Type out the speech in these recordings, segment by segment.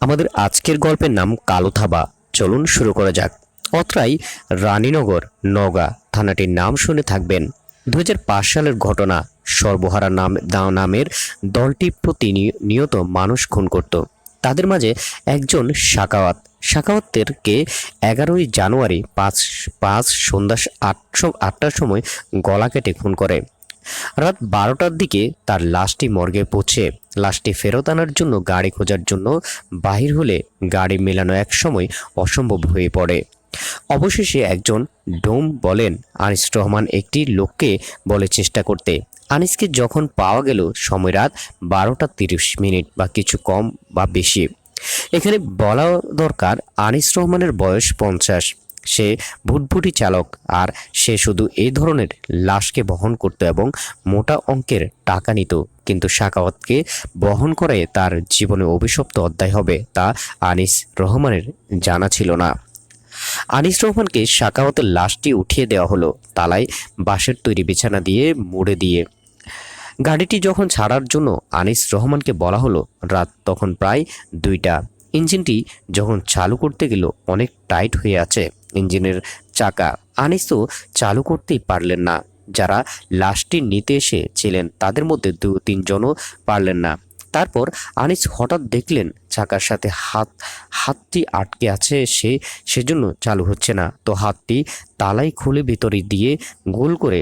আমাদের আজকের গল্পের নাম কালো থাবা। চলুন শুরু করা যাক। অত্রাই রানীনগর নওগাঁ থানাটির নাম শুনে থাকবেন। 2005 সালের ঘটনা। সর্বহারা নামের দলটি প্রতিনিয়ত মানুষ খুন করত। তাদের মাঝে একজন সাকাওয়াতকে 11ই জানুয়ারি পাঁচ পাঁচ সন্ধ্যা 8টার সময় গলা কেটে খুন করে। রাত 12টার দিকে তার লাশটি মর্গে পৌঁছে লাশটি ফেরত আনার জন্য গাড়ি খোঁজার জন্য বাহির হলে গাড়ি মেলানো একসময় অসম্ভব হয়ে পড়ে। অবশেষে একজন ডোম বলেন আনিস রহমান একটি লোককে বলে চেষ্টা করতে। আনিসকে যখন পাওয়া গেল সময় রাত 12টা 30 বা কিছু কম বা বেশি। এখানে বলা দরকার আনিস রহমানের বয়স 50। সে ভুটভুটি চালক, আর সে শুধু এই ধরনের লাশকে বহন করত এবং মোটা অঙ্কের টাকা নিত। কিন্তু সাকাওয়াতকে বহন করে তার জীবনে অভিশপ্ত অধ্যায় হবে তা আনিস রহমানের জানা ছিল না। আনিস রহমানকে সাকাওয়াতের লাশটি উঠিয়ে দেওয়া হলো তালায় বাঁশের তৈরি বিছানা দিয়ে মুড়ে দিয়ে। গাড়িটি যখন ছাড়ার জন্য আনিস রহমানকে বলা হলো, রাত তখন প্রায় 2টা। ইঞ্জিনটি যখন চালু করতে গেল অনেক টাইট হয়ে আছে ইঞ্জিনের চাকা। আনিস তো চালু করতেই পারলেন না। যারা লাশটি নিতে এসেছিলেন তাদের মধ্যে 2-3 জনও পারলেন না। তারপর আনিস হঠাৎ দেখলেন চাকার সাথে হাতটি আটকে আছে, সেজন্য চালু হচ্ছে না। তো হাতটি তালাই খুলে ভিতরে দিয়ে গোল করে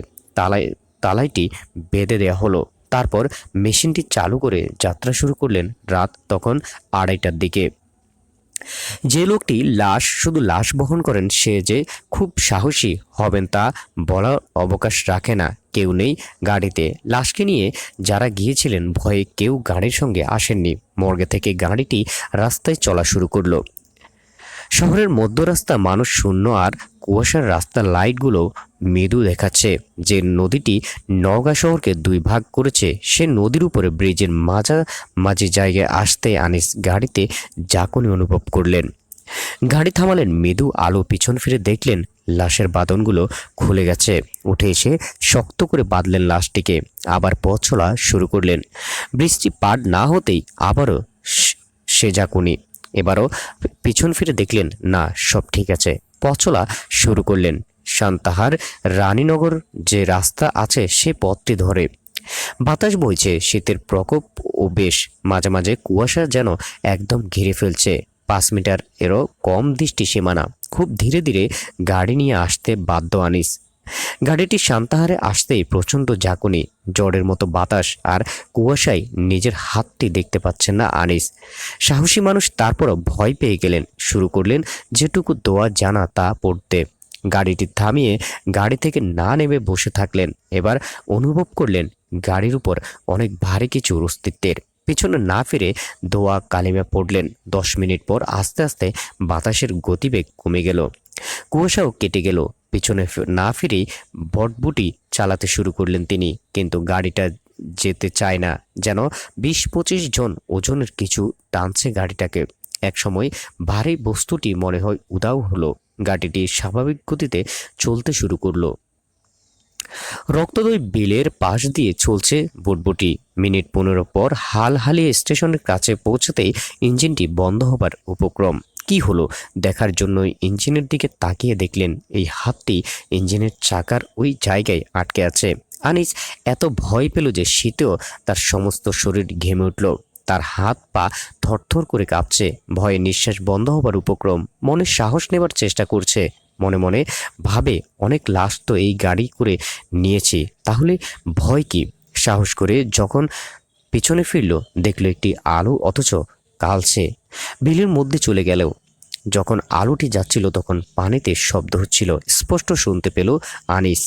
তালাইটি বেঁধে দেওয়া হলো। তারপর মেশিনটি চালু করে যাত্রা শুরু করলেন। রাত তখন 2:30টার দিকে। যে লোকটি শুধু লাশ বহন করেন সে যে খুব সাহসী হবেন তা বলার অবকাশ রাখে না। কেউ নেই গাড়িতে। লাশকে নিয়ে যারা গিয়েছিলেন ভয়ে কেউ গাড়ির সঙ্গে আসেননি। মর্গে থেকে গাড়িটি রাস্তায় চলা শুরু করলো। শহরের মধ্য রাস্তা মানুষ শূন্য, আর কুয়াশার রাস্তার লাইটগুলো মৃদু দেখাচ্ছে। যে নদীটি নওগাঁ শহরকে 2 ভাগ করেছে সে নদীর উপরে ব্রিজের মাঝামাঝি জায়গায় আসতে আনিস গাড়িতে ঝাঁকুনি অনুভব করলেন। গাড়ি থামালেন। মৃদু আলো পিছন ফিরে দেখলেন লাশের বাঁধনগুলো খুলে গেছে। উঠে এসে শক্ত করে বাঁধলেন লাশটিকে। আবার পথ চলা শুরু করলেন। বৃষ্টি পার না হতেই আবারও সে ঝাঁকুনি। এবারও পিছন ফিরে দেখলেন না, সব ঠিক আছে। পথ চলা শুরু করলেন। সান্তাহার রানীনগর যে রাস্তা আছে সে পথটি ধরে। বাতাস বইছে, শীতের প্রকোপ ও বেশ। মাঝে মাঝে কুয়াশা যেন একদম ঘিরে ফেলছে। 5 মিটার এরও কম দৃষ্টি সীমানা। খুব ধীরে ধীরে গাড়ি নিয়ে আসতে বাধ্য আনিস। গাড়িটি সান্তাহারে আসতেই প্রচণ্ড ঝাঁকুনি, ঝড়ের মতো বাতাস আর কুয়াশায় নিজের হাতটি দেখতে পাচ্ছেন না আনিস। সাহসী মানুষ তারপরও ভয় পেয়ে গেলেন। শুরু করলেন যেটুকু দোয়া জানা তা পড়তে। গাড়িটি থামিয়ে গাড়ি থেকে না নেমে বসে থাকলেন। এবার অনুভব করলেন গাড়ির উপর অনেক ভারী কিছুর অস্তিত্বের। পিছনে না ফিরে দোয়া কালিমা পড়লেন। 10 মিনিট পর আস্তে আস্তে বাতাসের গতিবেগ কমে গেল, কুয়াশাও কেটে গেল। পিছনে না ফিরেই বটবুটি চালাতে শুরু করলেন তিনি। কিন্তু গাড়িটা যেতে চায় না, যেন 20-25 জন ওজনের কিছু টানছে গাড়িটাকে। একসময় ভারী বস্তুটি মনে হয় উধাও হলো। গাড়িটি স্বাভাবিক গতিতে চলতে শুরু করলো। রক্তদই বিলের পাশ দিয়ে চলছে বুটবুটি। মিনিট 15 পর হালহালিয়ে স্টেশনের কাছে পৌঁছাতেই ইঞ্জিনটি বন্ধ হবার উপক্রম। কি হলো দেখার জন্য ইঞ্জিনের দিকে তাকিয়ে দেখলেন এই হাতটি ইঞ্জিনের চাকার ওই জায়গায় আটকে আছে। আনিস এত ভয় পেল যে শীতেও তার সমস্ত শরীর ঘেমে উঠল। তার হাত পা থরথর করে কাঁপছে। ভয়ে নিঃশ্বাস বন্ধ হবার উপক্রম। মনে সাহস নেবার চেষ্টা করছে। মনে মনে ভাবে অনেক লাশ তো এই গাড়ি করে নিয়েছি, তাহলে ভয় কি। সাহস করে যখন পিছনে ফিরল দেখলো একটি আলো অথচ কালছে। বিলের মধ্যে চলে গেল। যখন আলোটি যাচ্ছিল তখন পানিতে শব্দ হচ্ছিল, স্পষ্ট শুনতে পেল আনিস।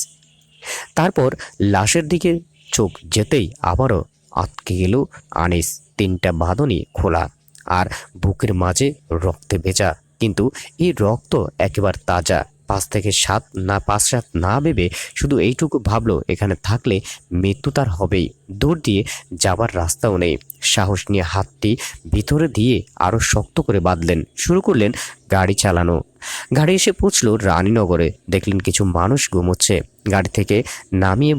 তারপর লাশের দিকে চোখ যেতেই আবারও আটকে গেল আনিস। 3টা বাঁধনই খোলা, আর বুকের মাঝে রক্তে ভেজা। কিন্তু এই রক্ত একেবারে তাজা। 5-7 না ভেবে শুধু এইটুকু ভাবলো এখানে থাকলে মৃত্যু তার হবেই। দৌড় দিয়ে যাবার রাস্তাও নেই। সাহস নিয়ে হাতটি ভিতরে দিয়ে আরো শক্ত করে বাঁধলেন। শুরু করলেন গাড়ি চালানো। গাড়ি এসে পৌঁছলো রানীনগরে। দেখলেন কিছু মানুষ ঘুমোচ্ছে। গাড়ি থেকে নামিয়ে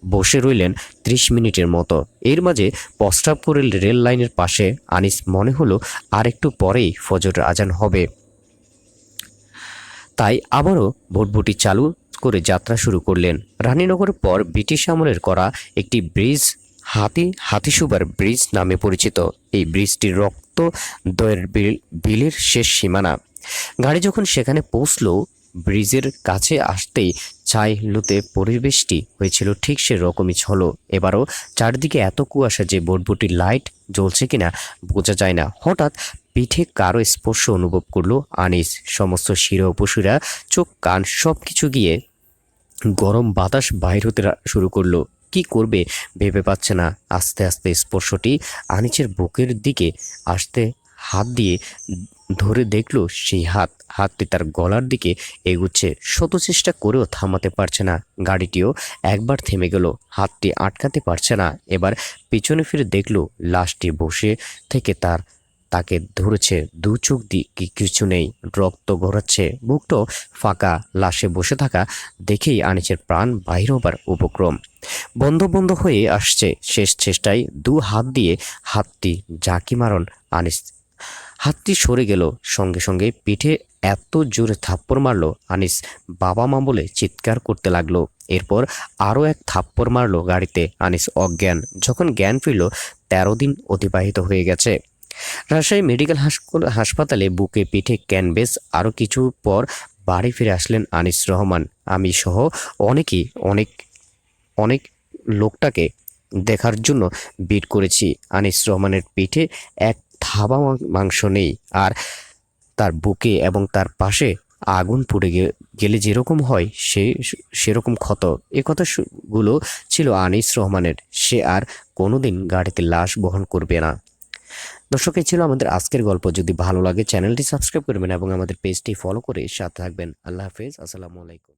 বসে রইলেন 30 মিনিটের মতো। এর মাঝে প্রস্রাব করে রেল লাইনের পাশে আনিস মনে হলো আর একটু পরেই ফজরের আজান হবে, তাই আবারও ভটভটি চালু করে যাত্রা শুরু করলেন। রানীনগরের পর ব্রিটিশ আমলের করা একটি ব্রিজ হাতিসুবার ব্রিজ নামে পরিচিত। এই ব্রিজটি রক্ত দয়ের বিলের শেষ সীমানা। গাড়ি যখন সেখানে পৌঁছলো, ব্রিজের কাছে আসতেই ছাই লুতে পরিবেশটি হয়েছিল ঠিক সে রকমই হলো। এবারও চারদিকে এত কুয়াশা যে ভটভটির লাইট জ্বলছে কিনা বোঝা যায় না। হঠাৎ পিঠে কারো স্পর্শ অনুভব করলো আনিস। সমস্ত শিরা উপশিরা, চোখ কান সব কিছু গিয়ে গরম বাতাস বাইর হতে শুরু করলো। কি করবে ভেবে পাচ্ছে না। আস্তে আস্তে স্পর্শটি আনিসের বুকের দিকে আসতে হাত দিয়ে ধরে দেখলো সেই হাতটি তার গলার দিকে এগুচ্ছে। শত চেষ্টা করেও থামাতে পারছে না। গাড়িটিও একবার থেমে গেল, হাতটি আটকাতে পারছে না। এবার পিছনে ফিরে দেখলো লাশটি বসে থেকে তাকে ধরেছে। দু চোখ দিয়ে কিছু নেই, রক্ত গড়াচ্ছে, বুকটাও ফাঁকা। লাশে বসে থাকা দেখেই আনিসের প্রাণ বাহির হবার উপক্রম। বন্ধ বন্ধ হয়ে আসছে। শেষ চেষ্টায় দু হাত দিয়ে হাতটি ঝাঁকি মারন আনিস। হাতটি সরে গেল, সঙ্গে সঙ্গে পিঠে এত জোরে থাপ্পড় মারলো আনিস, বাবা মা বলে চিৎকার করতে লাগলো। এরপর আরও এক থাপ্পড় মারলো গাড়িতে। আনিস অজ্ঞান। যখন জ্ঞান ফিরল, 13 দিন অতিবাহিত হয়ে গেছে। রাজশাহী মেডিকেল হাসপাতালে বুকে পিঠে ক্যানবেস। আরও কিছু পর বাড়ি ফিরে আসলেন আনিস রহমান। আমি সহ অনেকেই অনেক অনেক লোকটাকে দেখার জন্য ভিড় করেছি। আনিস রহমানের পিঠে এক থাবা মাংস নেই, আর তার বুকে এবং তার পাশে আগুন পুড়ে গেলে যেরকম হয় সেরকম ক্ষত। এ কথাগুলো ছিল আনিস রহমানের। সে আর কোনোদিন গাড়িতে লাশ বহন করবে না। দর্শক, এই ছিল আমাদের আজকের গল্প। যদি ভালো লাগে চ্যানেলটি সাবস্ক্রাইব করবেন এবং আমাদের পেজটি ফলো করে সাথে থাকবেন। আল্লাহ হাফেজ, আসসালামু আলাইকুম।